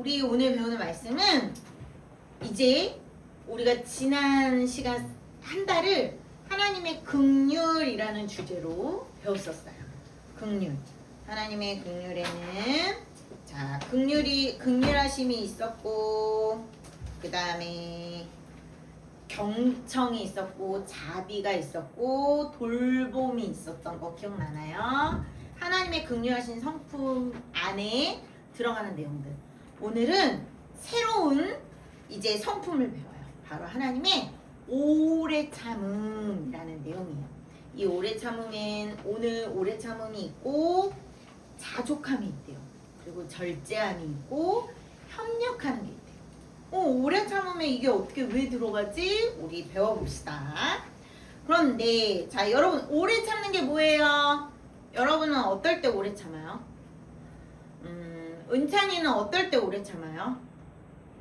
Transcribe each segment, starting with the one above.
우리 오늘 배우는 말씀은 이제 우리가 지난 시간 한 달을 하나님의 긍휼이라는 주제로 배웠었어요. 긍휼. 하나님의 긍휼에는 긍휼하심이 있었고, 그 다음에 경청이 있었고, 자비가 있었고, 돌봄이 있었던 거 기억나나요? 하나님의 긍휼하신 성품 안에 들어가는 내용들. 오늘은 새로운 이제 성품을 배워요. 바로 하나님의 오래 참음이라는 내용이에요. 이 오래 참음엔 오늘 오래 참음이 있고 자족함이 있대요. 그리고 절제함이 있고 협력하는 게 있대요. 오래 참음에 이게 어떻게 왜 들어가지? 우리 배워봅시다. 그런데 자, 여러분 오래 참는 게 뭐예요? 여러분은 어떨 때 오래 참아요? 은찬이는 어떨 때 오래 참아요?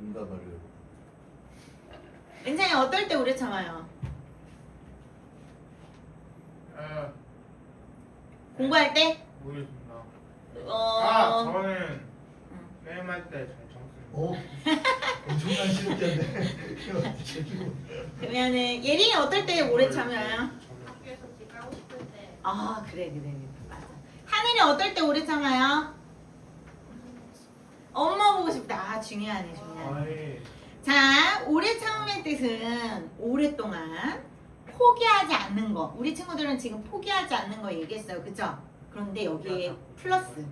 응답하려. 은찬이 어떨 때 오래 참아요? 공부할 때? 모르겠습니다. 저는 게임할 때 잘 참습니다. 엄청난 실력자인데. 그러면은 예린이 어떨 때 오래 참아요? 학교에서 집 가고 싶을 때 아 그래 맞아. 하늘이 어떨 때 오래 참아요? 엄마 보고 싶다. 중요하네. 아이, 자, 오래 참음의 뜻은 오랫동안 포기하지 않는 거. 우리 친구들은 지금 포기하지 않는 거 얘기했어요. 그죠? 그런데 여기에 플러스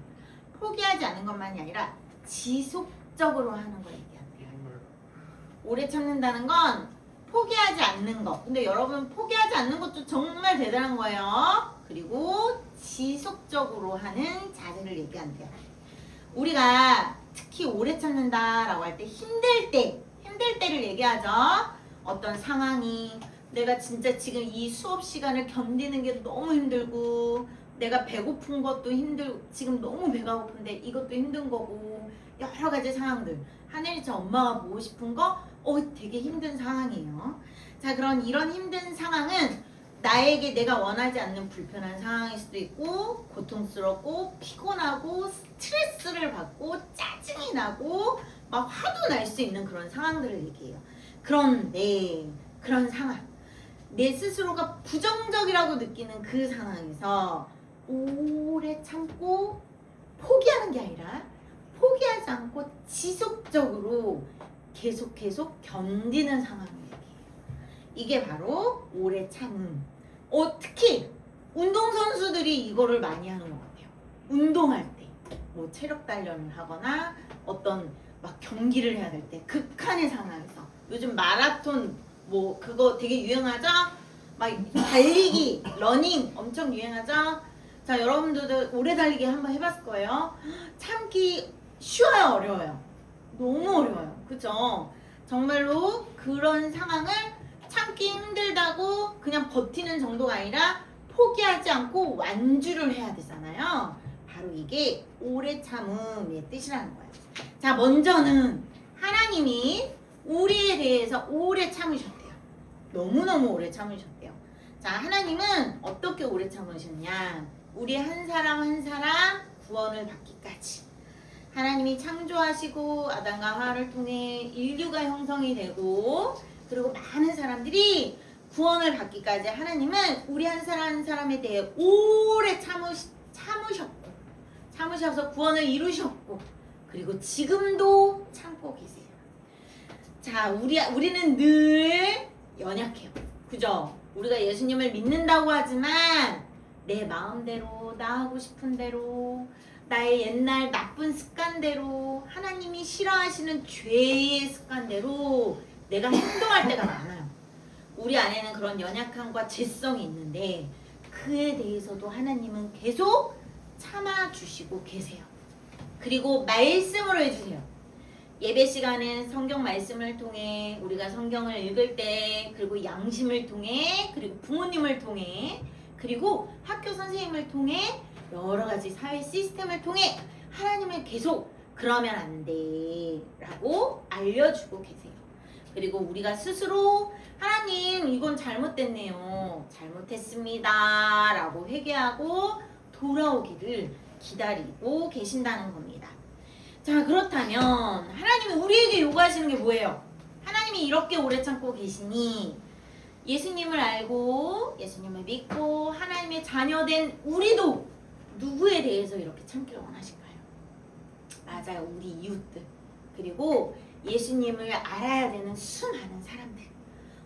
포기하지 않는 것만이 아니라 지속적으로 하는 거 얘기합니다. 오래 참는다는 건 포기하지 않는 거. 근데 여러분 포기하지 않는 것도 정말 대단한 거예요. 그리고 지속적으로 하는 자세를 얘기한대요. 우리가 특히 오래 참는다라고 할 때 힘들 때를 얘기하죠. 어떤 상황이 내가 진짜 지금 이 수업 시간을 견디는 게 너무 힘들고 내가 배고픈 것도 지금 너무 배가 고픈데 이것도 힘든 거고 여러 가지 상황들. 하늘이처럼 엄마가 보고 싶은 거 되게 힘든 상황이에요. 자, 그런 이런 힘든 상황은 나에게 내가 원하지 않는 불편한 상황일 수도 있고 고통스럽고 피곤하고 스트레스를 받고 짜증이 나고 막 화도 날 수 있는 그런 상황들을 얘기해요. 그런데 그런 상황, 내 스스로가 부정적이라고 느끼는 그 상황에서 오래 참고 포기하는 게 아니라 포기하지 않고 지속적으로 계속 견디는 상황을 얘기해요. 이게 바로 오래 참음. 특히 운동선수들이 이거를 많이 하는 것 같아요. 운동할 때, 뭐 체력 단련을 하거나 어떤 막 경기를 해야 될 때, 극한의 상황에서. 요즘 마라톤 뭐 그거 되게 유행하죠? 막 달리기, 러닝 엄청 유행하죠? 자, 여러분들도 오래 달리기 한번 해봤을 거예요. 참기 쉬워요, 어려워요? 너무 어려워요. 그죠? 정말로 그런 상황을 참기 힘들다고 그냥 버티는 정도가 아니라 포기하지 않고 완주를 해야 되잖아요. 바로 이게 오래 참음의 뜻이라는 거예요. 자, 먼저는 하나님이 우리에 대해서 오래 참으셨대요. 너무너무 오래 참으셨대요. 자, 하나님은 어떻게 오래 참으셨냐? 우리 한 사람 한 사람 구원을 받기까지. 하나님이 창조하시고 아담과 하와를 통해 인류가 형성이 되고 그리고 많은 사람들이 구원을 받기까지 하나님은 우리 한 사람 한 사람에 대해 오래 참으셔서 구원을 이루셨고 그리고 지금도 참고 계세요. 자, 우리는 늘 연약해요. 그죠? 우리가 예수님을 믿는다고 하지만 내 마음대로 나 하고 싶은 대로 나의 옛날 나쁜 습관대로 하나님이 싫어하시는 죄의 습관대로 내가 행동할 때가 많아요. 우리 안에는 그런 연약함과 죄성이 있는데 그에 대해서도 하나님은 계속 참아주시고 계세요. 그리고 말씀으로 해주세요. 예배 시간은 성경 말씀을 통해 우리가 성경을 읽을 때 그리고 양심을 통해 그리고 부모님을 통해 그리고 학교 선생님을 통해 여러 가지 사회 시스템을 통해 하나님을 계속 그러면 안 돼 라고 알려주고 계세요. 그리고 우리가 스스로 하나님 이건 잘못됐네요. 잘못했습니다 라고 회개하고 돌아오기를 기다리고 계신다는 겁니다. 자, 그렇다면 하나님이 우리에게 요구하시는 게 뭐예요? 하나님이 이렇게 오래 참고 계시니 예수님을 알고 예수님을 믿고 하나님의 자녀된 우리도 누구에 대해서 이렇게 참기를 원하실까요? 맞아요. 우리 이웃들. 그리고 예수님을 알아야 되는 수많은 사람들.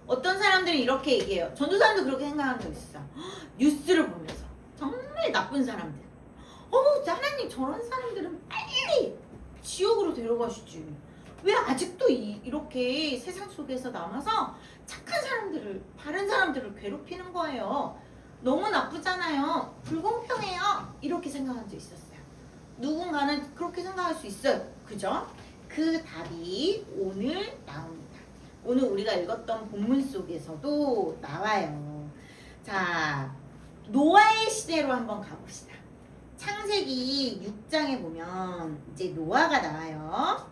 어떤 사람들은 이렇게 얘기해요. 전도사님도 그렇게 생각하는 거 있어요. 뉴스를 보면서 정말 나쁜 사람들. 하나님 저런 사람들은 빨리 지옥으로 데려가시지. 왜 아직도 이렇게 세상 속에서 남아서 착한 사람들을, 바른 사람들을 괴롭히는 거예요. 너무 나쁘잖아요. 불공평해요. 이렇게 생각한 적 있었어요. 누군가는 그렇게 생각할 수 있어요. 그죠? 그 답이 오늘 나옵니다. 오늘 우리가 읽었던 본문 속에서도 나와요. 자, 노아의 시대로 한번 가봅시다. 창세기 6장에 보면 이제 노아가 나와요.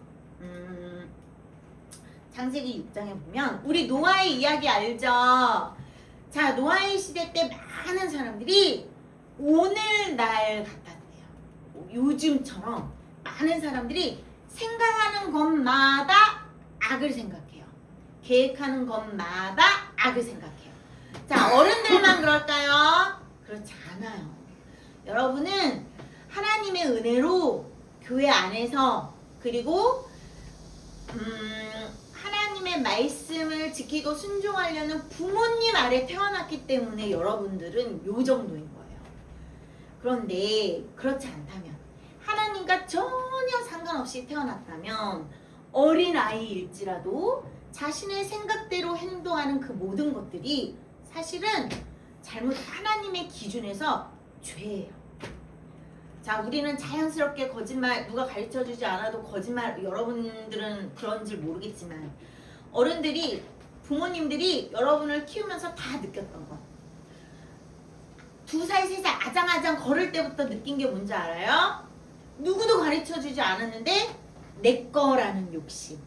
창세기 6장에 보면 우리 노아의 이야기 알죠? 자, 노아의 시대 때 많은 사람들이 오늘날 같았대요. 요즘처럼 많은 사람들이 생각하는 것마다 악을 생각해요. 계획하는 것마다 악을 생각해요. 자, 어른들만 그럴까요? 그렇지 않아요. 여러분은 하나님의 은혜로 교회 안에서 그리고 하나님의 말씀을 지키고 순종하려는 부모님 아래 태어났기 때문에 여러분들은 요 정도인 거예요. 그런데 그렇지 않다면 하나님과 전혀 상관없이 태어났다면 어린아이일지라도 자신의 생각대로 행동하는 그 모든 것들이 사실은 잘못 하나님의 기준에서 죄예요. 자, 우리는 자연스럽게 거짓말, 누가 가르쳐주지 않아도 거짓말, 여러분들은 그런지 모르겠지만 어른들이, 부모님들이 여러분을 키우면서 다 느꼈던 거. 2살, 3살 아장아장 걸을 때부터 느낀 게 뭔지 알아요? 누구도 가르쳐주지 않았는데 내 거라는 욕심,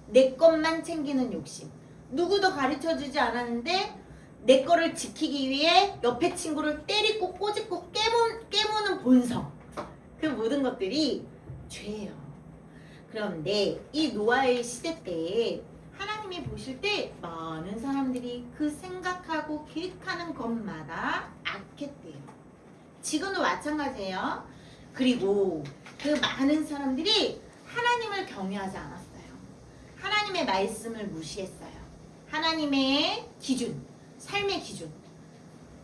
내 것만 챙기는 욕심. 누구도 가르쳐주지 않았는데 내 거를 지키기 위해 옆에 친구를 때리고 꼬집고 깨무는 본성. 그 모든 것들이 죄예요. 그런데 이 노아의 시대 때 하나님이 보실 때 많은 사람들이 그 생각하고 계획하는 것마다 악했대요. 지금도 마찬가지예요. 그리고 그 많은 사람들이 하나님을 경외하지 않았어요. 하나님의 말씀을 무시했어요. 하나님의 기준, 삶의 기준.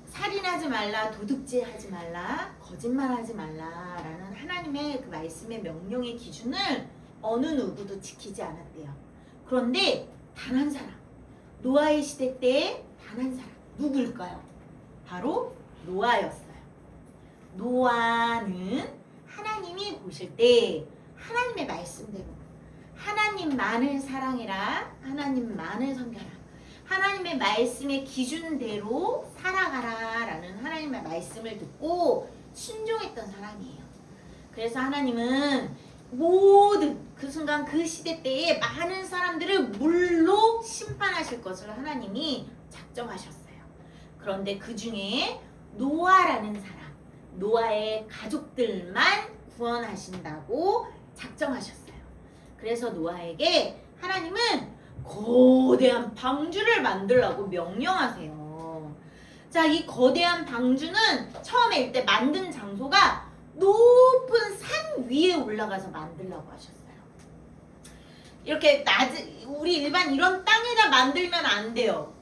살인하지 말라, 도둑질하지 말라, 거짓말하지 말라라는 하나님의 그 말씀의 명령의 기준을 어느 누구도 지키지 않았대요. 그런데 단 한 사람, 노아의 시대 때 단 한 사람, 누구일까요? 바로 노아였어요. 노아는 하나님이 보실 때 하나님의 말씀대로 하나님만을 사랑해라, 하나님만을 섬겨라, 하나님의 말씀의 기준대로 살아가라 라는 하나님의 말씀을 듣고 순종했던 사람이에요. 그래서 하나님은 모든 그 순간 그 시대 때에 많은 사람들을 물로 심판하실 것을 하나님이 작정하셨어요. 그런데 그 중에 노아라는 사람, 노아의 가족들만 구원하신다고 작정하셨어요. 그래서 노아에게 하나님은 거대한 방주를 만들라고 명령하세요. 자, 이 거대한 방주는 처음에 이때 만든 장소가 높은 산 위에 올라가서 만들라고 하셨어요. 이렇게 우리 일반 이런 땅에다 만들면 안 돼요.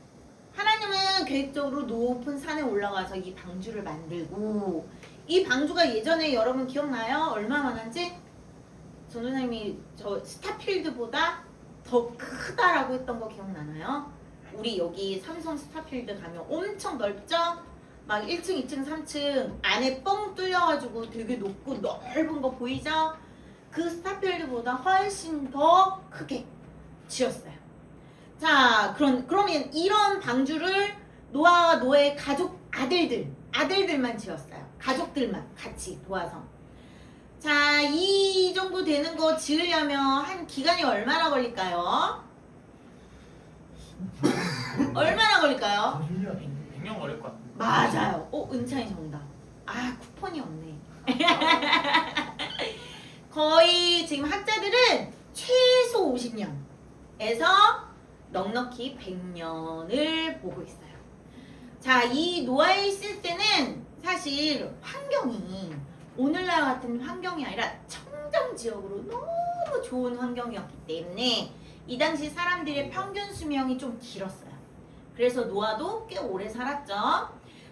하나님은 계획적으로 높은 산에 올라가서 이 방주를 만들고, 이 방주가 예전에 여러분 기억나요? 얼마만한지? 전도사님이 저 스타필드보다 더 크다라고 했던 거 기억나나요? 우리 여기 삼성 스타필드 가면 엄청 넓죠? 막 1층, 2층, 3층 안에 뻥 뚫려가지고 되게 높고 넓은 거 보이죠? 그 스타필드보다 훨씬 더 크게 지었어요. 자, 그러면 이런 방주를 노아와 노아의 가족 아들들만 지었어요. 가족들만 같이 도와서. 자, 이 정도 되는 거 지으려면 한 기간이 얼마나 걸릴까요? 얼마나 걸릴까요? 100년 걸릴 것 같은데. 맞아요. 은찬이 정답. 아, 쿠폰이 없네. 거의 지금 학자들은 최소 50년에서 넉넉히 100년을 보고 있어요. 자, 이 노아에 있을 때는 사실 환경이 오늘날 같은 환경이 아니라 청정 지역으로 너무 좋은 환경이었기 때문에 이 당시 사람들의 평균 수명이 좀 길었어요. 그래서 노아도 꽤 오래 살았죠.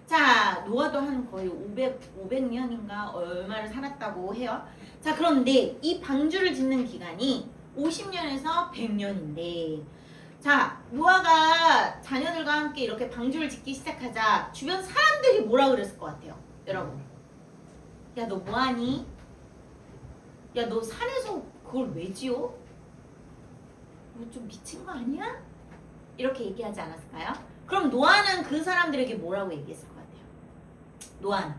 자, 노아도 한 거의 500년인가 얼마를 살았다고 해요. 자, 그런데 이 방주를 짓는 기간이 50년에서 100년인데, 자, 노아가 자녀들과 함께 이렇게 방주를 짓기 시작하자 주변 사람들이 뭐라 그랬을 것 같아요, 여러분? 야, 너 뭐하니? 야, 너 산에서 그걸 왜 지어? 너 좀 미친 거 아니야? 이렇게 얘기하지 않았을까요? 그럼 노아는 그 사람들에게 뭐라고 얘기했을 것 같아요? 노아는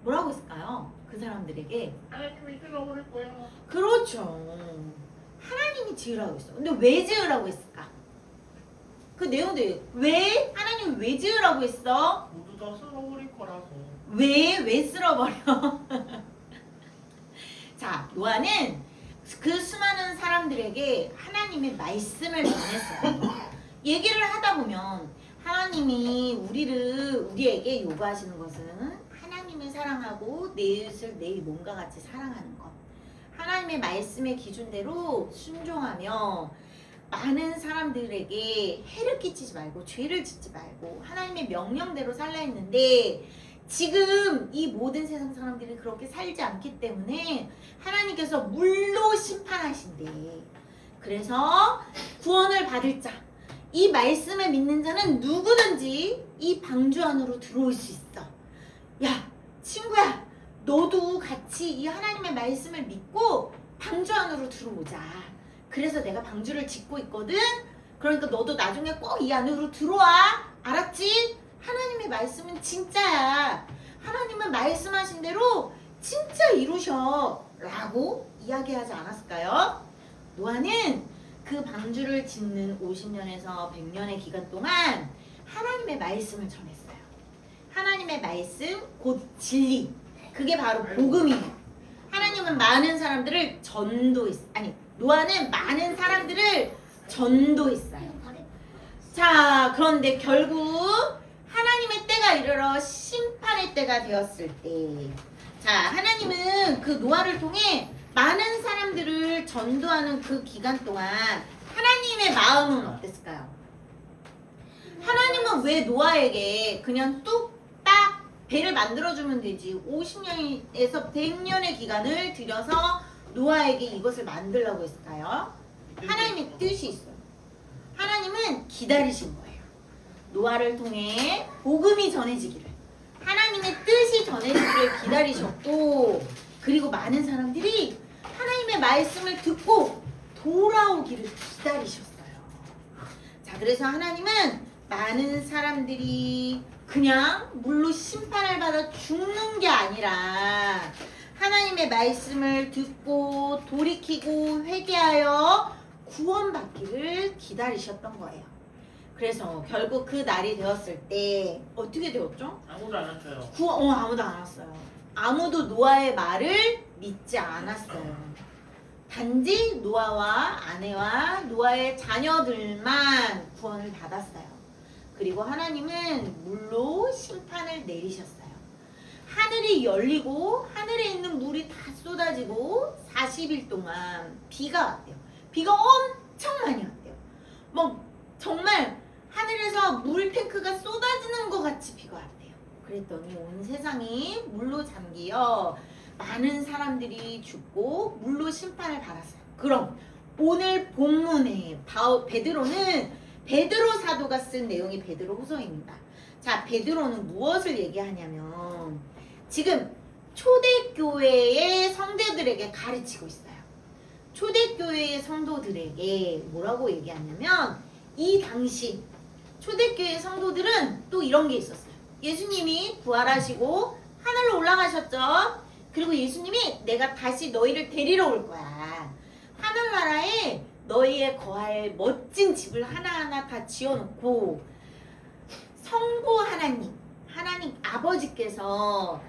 뭐라고 했을까요? 그 사람들에게 하나님이 들어버릴 거야. 그렇죠. 하나님이 지으라고 했어. 근데 왜 지으라고 했을까? 그 내용들 왜 하나님 왜 지으라고 했어? 모두 다 쓸어버릴 거라서. 왜 쓸어버려? 자, 노아는 그 수많은 사람들에게 하나님의 말씀을 전했어요. 얘기를 하다 보면 하나님이 우리에게 요구하시는 것은 하나님을 사랑하고 내 이웃을 내 몸과 같이 사랑하는 것. 하나님의 말씀의 기준대로 순종하며 많은 사람들에게 해를 끼치지 말고 죄를 짓지 말고 하나님의 명령대로 살라 했는데 지금 이 모든 세상 사람들이 그렇게 살지 않기 때문에 하나님께서 물로 심판하신대. 그래서 구원을 받을 자, 이 말씀을 믿는 자는 누구든지 이 방주 안으로 들어올 수 있어. 야, 친구야, 너도 같이 이 하나님의 말씀을 믿고 방주 안으로 들어오자. 그래서 내가 방주를 짓고 있거든. 그러니까 너도 나중에 꼭 이 안으로 들어와. 알았지? 하나님의 말씀은 진짜야. 하나님은 말씀하신 대로 진짜 이루셔. 라고 이야기하지 않았을까요? 노아는 그 방주를 짓는 50년에서 100년의 기간 동안 하나님의 말씀을 전했어요. 하나님의 말씀, 곧 진리. 그게 바로 복음이에요. 하나님은 많은 사람들을 노아는 많은 사람들을 전도했어요. 자, 그런데 결국 하나님의 때가 이르러 심판의 때가 되었을 때, 자, 하나님은 그 노아를 통해 많은 사람들을 전도하는 그 기간 동안 하나님의 마음은 어땠을까요? 하나님은 왜 노아에게 그냥 뚝딱 배를 만들어주면 되지 50년에서 100년의 기간을 들여서 노아에게 이것을 만들라고 했을까요? 하나님의 뜻이 있어요. 하나님은 기다리신 거예요. 노아를 통해 복음이 전해지기를, 하나님의 뜻이 전해지기를 기다리셨고, 그리고 많은 사람들이 하나님의 말씀을 듣고 돌아오기를 기다리셨어요. 자, 그래서 하나님은 많은 사람들이 그냥 물로 심판을 받아 죽는 게 아니라 하나님의 말씀을 듣고 돌이키고 회개하여 구원받기를 기다리셨던 거예요. 그래서 결국 그 날이 되었을 때 어떻게 되었죠? 아무도 안 왔어요. 아무도 안 왔어요. 아무도 노아의 말을 믿지 않았어요. 단지 노아와 아내와 노아의 자녀들만 구원을 받았어요. 그리고 하나님은 물로 심판을 내리셨어요. 하늘이 열리고 하늘에 있는 물이 다 쏟아지고 40일 동안 비가 왔대요. 비가 엄청 많이 왔대요. 뭐 정말 하늘에서 물 탱크가 쏟아지는 것 같이 비가 왔대요. 그랬더니 온 세상이 물로 잠기어 많은 사람들이 죽고 물로 심판을 받았어요. 그럼 오늘 본문에 베드로는 베드로 사도가 쓴 내용이 베드로 후서입니다. 자, 베드로는 무엇을 얘기하냐면 지금 초대교회의 성도들에게 가르치고 있어요. 초대교회의 성도들에게 뭐라고 얘기하냐면 이 당시 초대교회 성도들은 또 이런 게 있었어요. 예수님이 부활하시고 하늘로 올라가셨죠. 그리고 예수님이 내가 다시 너희를 데리러 올 거야. 하늘나라에 너희의 거할 멋진 집을 하나하나 다 지어놓고 성부 하나님 아버지께서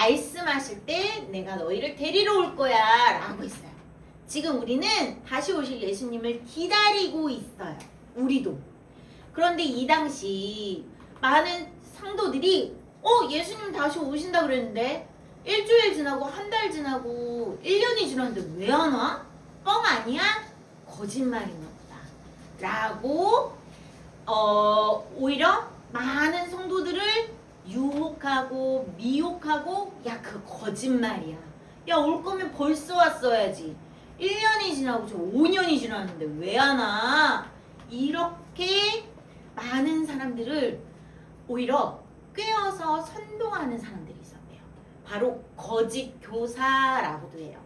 말씀하실 때 내가 너희를 데리러 올 거야 라고 했어요. 지금 우리는 다시 오실 예수님을 기다리고 있어요. 우리도. 그런데 이 당시 많은 성도들이 예수님 다시 오신다 그랬는데 일주일 지나고 한 달 지나고 1년이 지났는데 왜 안 와? 뻥 아니야? 거짓말인가 보다 라고 오히려 많은 성도들을 유혹하고 미혹하고 야 그 거짓말이야. 야 올 거면 벌써 왔어야지. 1년이 지나고 저 5년이 지났는데 왜 안 와? 이렇게 많은 사람들을 오히려 꿰어서 선동하는 사람들이 있었대요. 바로 거짓 교사라고도 해요.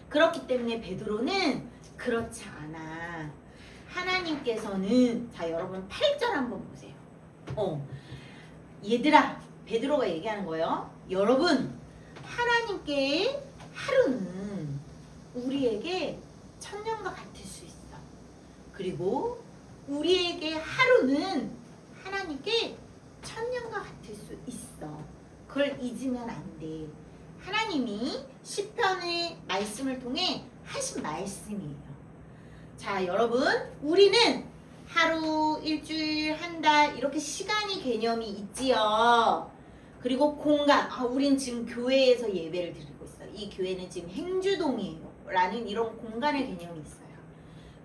그렇기 때문에 베드로는 그렇지 않아. 하나님께서는 자 여러분 8절 한번 보세요. 얘들아 베드로가 얘기하는 거예요. 여러분 하나님께 하루는 우리에게 천년과 같을 수 있어. 그리고 우리에게 하루는 하나님께 천년과 같을 수 있어. 그걸 잊으면 안 돼. 하나님이 시편의 말씀을 통해 하신 말씀이에요. 자 여러분 우리는 하루, 일주일, 한 달 이렇게 시간이 개념이 있지요. 그리고 공간. 우린 지금 교회에서 예배를 드리고 있어요. 이 교회는 지금 행주동이에요. 라는 이런 공간의 개념이 있어요.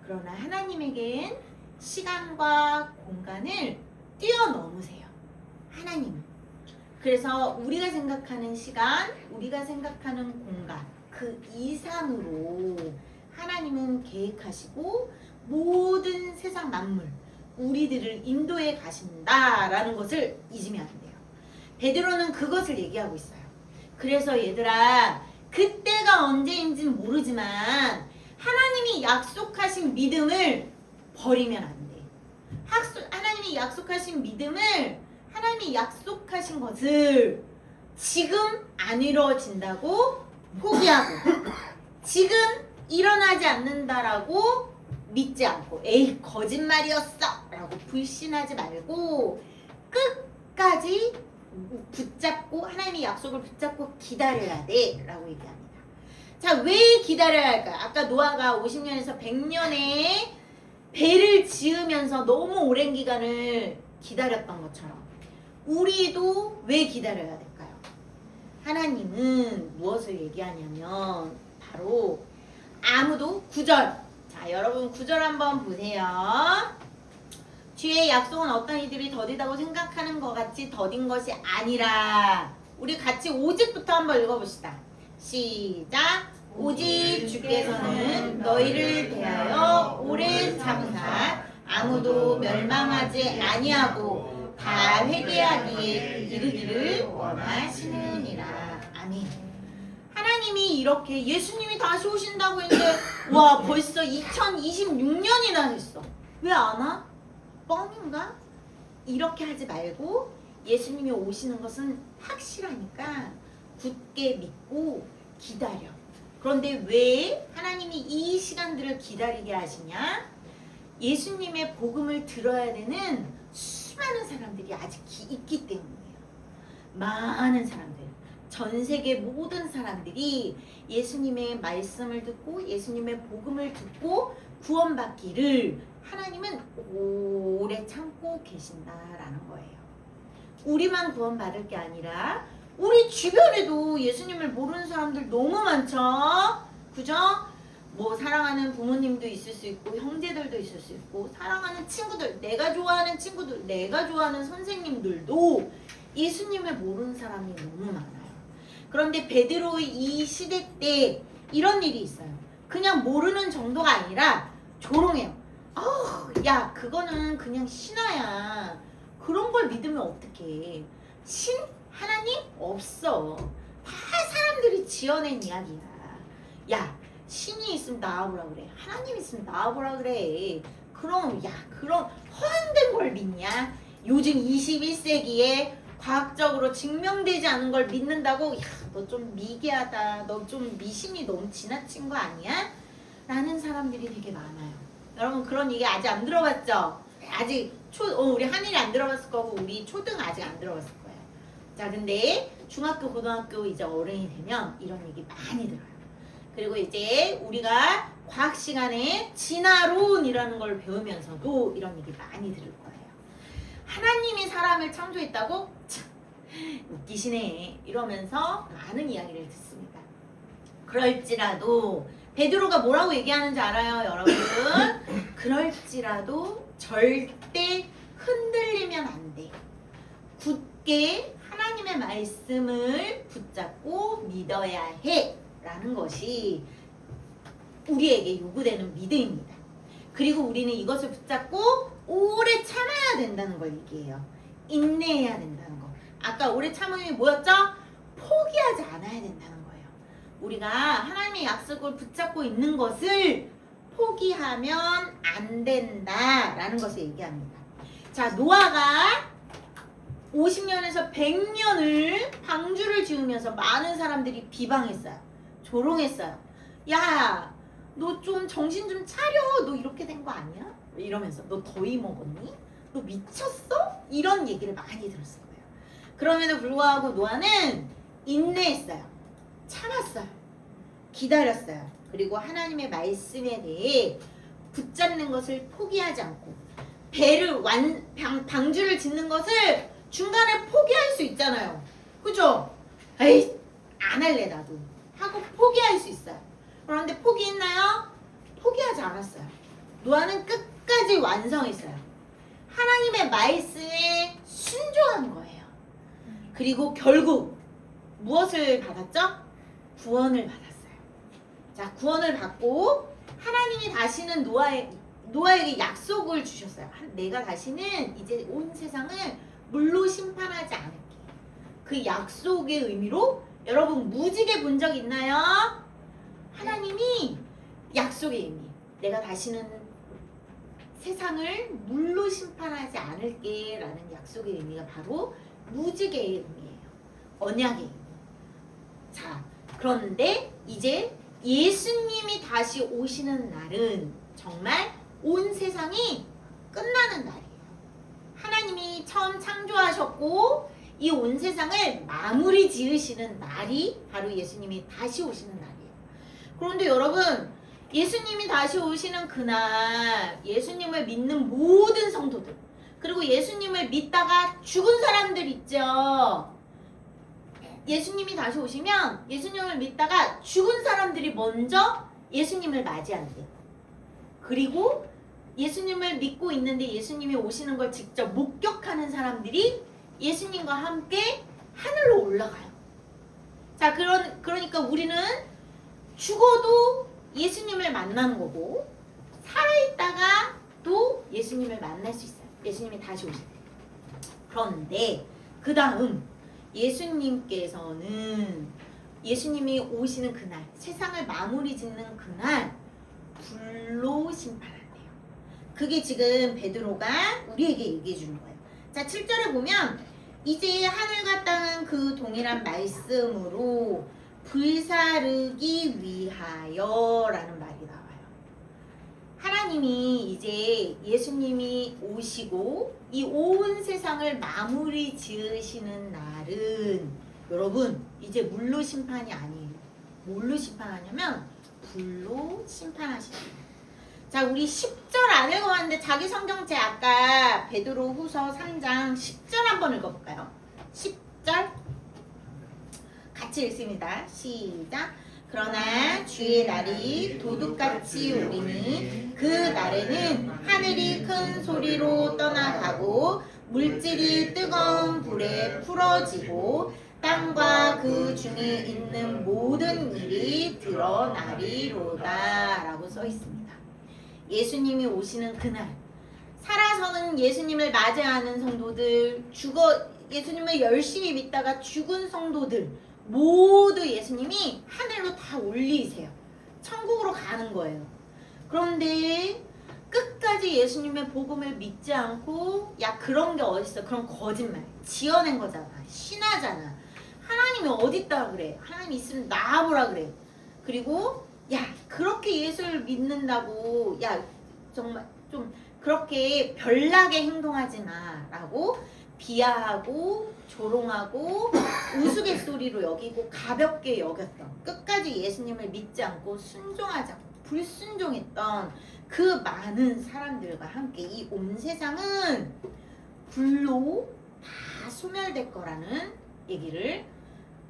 그러나 하나님에겐 시간과 공간을 뛰어넘으세요. 하나님은. 그래서 우리가 생각하는 시간, 우리가 생각하는 공간 그 이상으로 하나님은 계획하시고 모든 세상 만물 우리들을 인도해 가신다라는 것을 잊으면 안 돼요. 베드로는 그것을 얘기하고 있어요. 그래서 얘들아 그때가 언제인지는 모르지만 하나님이 약속하신 믿음을 버리면 안 돼. 하나님이 약속하신 믿음을 하나님이 약속하신 것을 지금 안 이루어진다고 포기하고 지금 일어나지 않는다라고 믿지 않고 에이 거짓말이었어 라고 불신하지 말고 끝까지 붙잡고 하나님의 약속을 붙잡고 기다려야 돼 라고 얘기합니다. 자, 왜 기다려야 할까요? 아까 노아가 50년에서 100년의 배를 지으면서 너무 오랜 기간을 기다렸던 것처럼 우리도 왜 기다려야 될까요? 하나님은 무엇을 얘기하냐면 바로 아무도 9절. 자, 여러분 9절 한번 보세요. 주의 약속은 어떤 이들이 더디다고 생각하는 것 같이 더딘 것이 아니라 우리 같이 오직부터 한번 읽어봅시다. 시작. 오직 주께서는 너희를 대하여 오래 참사 아무도 멸망하지 아니하고 다 회개하기에 이르기를 원하시느니라. 아멘. 하나님이 이렇게 예수님이 다시 오신다고 했는데 와 벌써 2026년이나 됐어. 왜 안 와? 뻥인가? 이렇게 하지 말고 예수님이 오시는 것은 확실하니까 굳게 믿고 기다려. 그런데 왜 하나님이 이 시간들을 기다리게 하시냐? 예수님의 복음을 들어야 되는 수많은 사람들이 아직 있기 때문이에요. 많은 사람들. 전 세계 모든 사람들이 예수님의 말씀을 듣고 예수님의 복음을 듣고 구원받기를 하나님은 오래 참고 계신다라는 거예요. 우리만 구원받을 게 아니라 우리 주변에도 예수님을 모르는 사람들 너무 많죠. 그죠? 뭐 사랑하는 부모님도 있을 수 있고 형제들도 있을 수 있고 사랑하는 친구들, 내가 좋아하는 친구들, 내가 좋아하는 선생님들도 예수님을 모르는 사람이 너무 많아요. 그런데 베드로의 이 시대 때 이런 일이 있어요. 그냥 모르는 정도가 아니라 조롱해요. 야 그거는 그냥 신화야. 그런 걸 믿으면 어떡해. 신? 하나님? 없어. 다 사람들이 지어낸 이야기야. 야 신이 있으면 나와보라 그래. 하나님 있으면 나와보라 그래. 그럼 그런 허황된 걸 믿냐? 요즘 21세기에 과학적으로 증명되지 않은 걸 믿는다고? 너 좀 미개하다. 너 좀 미신이 너무 지나친 거 아니야? 라는 사람들이 되게 많아요. 여러분 그런 얘기 아직 안 들어봤죠? 아직 우리 한일이 안 들어봤을 거고 우리 초등 아직 안 들어봤을 거예요. 자 근데 중학교, 고등학교 이제 어른이 되면 이런 얘기 많이 들어요. 그리고 이제 우리가 과학 시간에 진화론이라는 걸 배우면서도 이런 얘기 많이 들을 거예요. 하나님이 사람을 창조했다고? 참, 웃기시네. 이러면서 많은 이야기를 듣습니다. 그럴지라도 베드로가 뭐라고 얘기하는지 알아요, 여러분? 그럴지라도 절대 흔들리면 안 돼. 굳게 하나님의 말씀을 붙잡고 믿어야 해. 라는 것이 우리에게 요구되는 믿음입니다. 그리고 우리는 이것을 붙잡고 오래 참아야 된다는 걸 얘기해요. 인내해야 된다는 거. 아까 오래 참음이 뭐였죠? 포기하지 않아야 된다는 거예요. 우리가 하나님의 약속을 붙잡고 있는 것을 포기하면 안 된다라는 것을 얘기합니다. 자, 노아가 50년에서 100년을 방주를 지으면서 많은 사람들이 비방했어요. 조롱했어요. 야, 너 좀 정신 좀 차려. 너 이렇게 된 거 아니야? 이러면서 너 더위 먹었니? 너 미쳤어? 이런 얘기를 많이 들었을 거예요. 그럼에도 불구하고 노아는 인내했어요. 참았어요. 기다렸어요. 그리고 하나님의 말씀에 대해 붙잡는 것을 포기하지 않고 배를 방주를 짓는 것을 중간에 포기할 수 있잖아요. 그죠? 에이, 안 할래 나도 하고 포기할 수 있어요. 그런데 포기했나요? 포기하지 않았어요. 노아는 끝까지 완성했어요. 하나님의 말씀에 순종한 거예요. 그리고 결국 무엇을 받았죠? 구원을 받았어요. 자, 구원을 받고 하나님이 다시는 노아에게 약속을 주셨어요. 내가 다시는 이제 온 세상을 물로 심판하지 않을게. 그 약속의 의미로 여러분 무지개 본 적 있나요? 하나님이 약속의 의미. 내가 다시는 세상을 물로 심판하지 않을게 라는 약속의 의미가 바로 무지개의 의미예요. 언약의 의미. 자, 그런데 이제 예수님이 다시 오시는 날은 정말 온 세상이 끝나는 날이에요. 하나님이 처음 창조하셨고 이 온 세상을 마무리 지으시는 날이 바로 예수님이 다시 오시는 날이에요. 그런데 여러분, 예수님이 다시 오시는 그날 예수님을 믿는 모든 성도들, 그리고 예수님을 믿다가 죽은 사람들 있죠. 예수님이 다시 오시면 예수님을 믿다가 죽은 사람들이 먼저 예수님을 맞이한대요. 그리고 예수님을 믿고 있는데 예수님이 오시는 걸 직접 목격하는 사람들이 예수님과 함께 하늘로 올라가요. 자, 그러니까 우리는 죽어도 예수님을 만나는 거고 살아있다가 또 예수님을 만날 수 있어요. 예수님이 다시 오실 때. 그런데 그 다음 예수님께서는 예수님이 오시는 그날, 세상을 마무리 짓는 그날 불로 심판한대요. 그게 지금 베드로가 우리에게 얘기해 주는 거예요. 자, 7절에 보면 이제 하늘과 땅은 그 동일한 말씀으로 불사르기 위하여 라는 말이 나와요. 하나님이 이제 예수님이 오시고 이 온 세상을 마무리 지으시는 날은 여러분 이제 물로 심판이 아니에요. 뭘로 심판하냐면 불로 심판하십니다. 자, 우리 10절 안 읽어봤는데 자기 성경책 아까 베드로 후서 3장 10절 한번 읽어볼까요? 10절 같이 읽습니다. 시작. 그러나 주의 날이 도둑같이 오리니 그 날에는 하늘이 큰 소리로 떠나가고 물질이 뜨거운 불에 풀어지고 땅과 그 중에 있는 모든 일이 드러나리로다 라고 써 있습니다. 예수님이 오시는 그날, 살아서는 예수님을 맞이하는 성도들, 예수님을 열심히 믿다가 죽은 성도들 모두 예수님이 하늘로 다 올리세요. 천국으로 가는 거예요. 그런데 끝까지 예수님의 복음을 믿지 않고 야 그런 게 어딨어, 그런 거짓말 지어낸 거잖아, 신화잖아, 하나님이 어딨다 그래, 하나님 있으면 나와보라 그래. 그리고 야 그렇게 예수를 믿는다고 야 정말 좀 그렇게 별나게 행동하지 마 라고 비하하고 조롱하고 우스갯소리로 여기고 가볍게 여겼던, 끝까지 예수님을 믿지 않고 순종하지 않고 불순종했던 그 많은 사람들과 함께 이 온 세상은 불로 다 소멸될 거라는 얘기를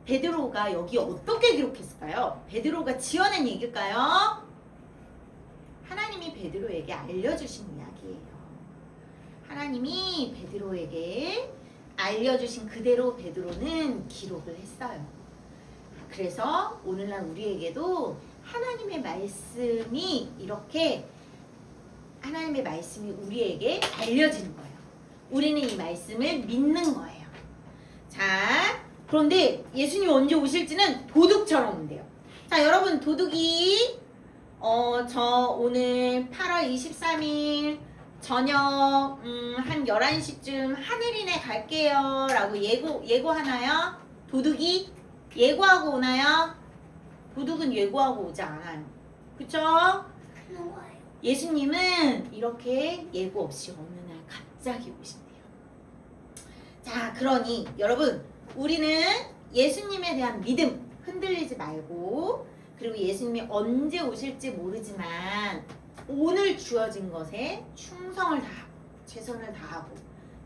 베드로가 여기 어떻게 기록했을까요? 베드로가 지어낸 얘기일까요? 하나님이 베드로에게 알려주신 이야기예요. 하나님이 베드로에게 알려주신 그대로 베드로는 기록을 했어요. 그래서 오늘날 우리에게도 하나님의 말씀이 이렇게, 하나님의 말씀이 우리에게 알려지는 거예요. 우리는 이 말씀을 믿는 거예요. 자, 그런데 예수님 언제 오실지는 도둑처럼 온대요. 자, 여러분 도둑이 저 오늘 8월 23일 저녁 한 11시쯤 하늘이네 갈게요 라고 예고하나요? 도둑이 예고하고 오나요? 도둑은 예고하고 오지 않아요. 그쵸? 예수님은 이렇게 예고 없이 어느 날 갑자기 오신대요. 자, 그러니 여러분 우리는 예수님에 대한 믿음 흔들리지 말고, 그리고 예수님이 언제 오실지 모르지만 오늘 주어진 것에 충성을 다하고 최선을 다하고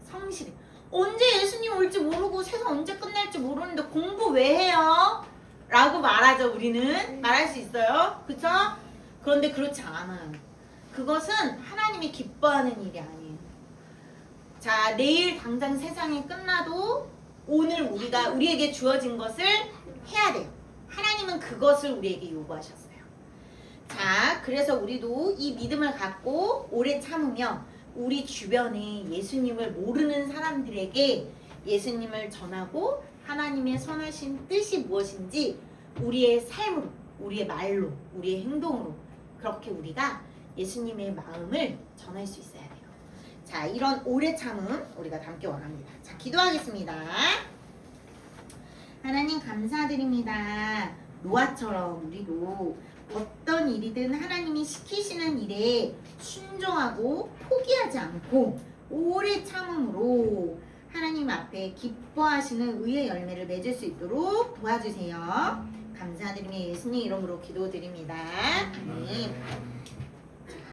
성실히, 언제 예수님 올지 모르고 세상 언제 끝날지 모르는데 공부 왜 해요? 라고 말하죠. 우리는 말할 수 있어요. 그쵸? 그런데 그렇지 않아요. 그것은 하나님이 기뻐하는 일이 아니에요. 자, 내일 당장 세상이 끝나도 오늘 우리에게 주어진 것을 해야 돼요. 하나님은 그것을 우리에게 요구하셨어요. 자, 그래서 우리도 이 믿음을 갖고 오래 참으며 우리 주변에 예수님을 모르는 사람들에게 예수님을 전하고 하나님의 선하신 뜻이 무엇인지 우리의 삶으로, 우리의 말로, 우리의 행동으로 그렇게 우리가 예수님의 마음을 전할 수 있어야 돼요. 자, 이런 오래 참음 우리가 담기 원합니다. 자, 기도하겠습니다. 하나님 감사드립니다. 노아처럼 우리도 어떤 일이든 하나님이 시키시는 일에 순종하고 포기하지 않고 오래 참음으로 하나님 앞에 기뻐하시는 의의 열매를 맺을 수 있도록 도와주세요. 감사드리며 예수님 이름으로 기도드립니다. 아멘.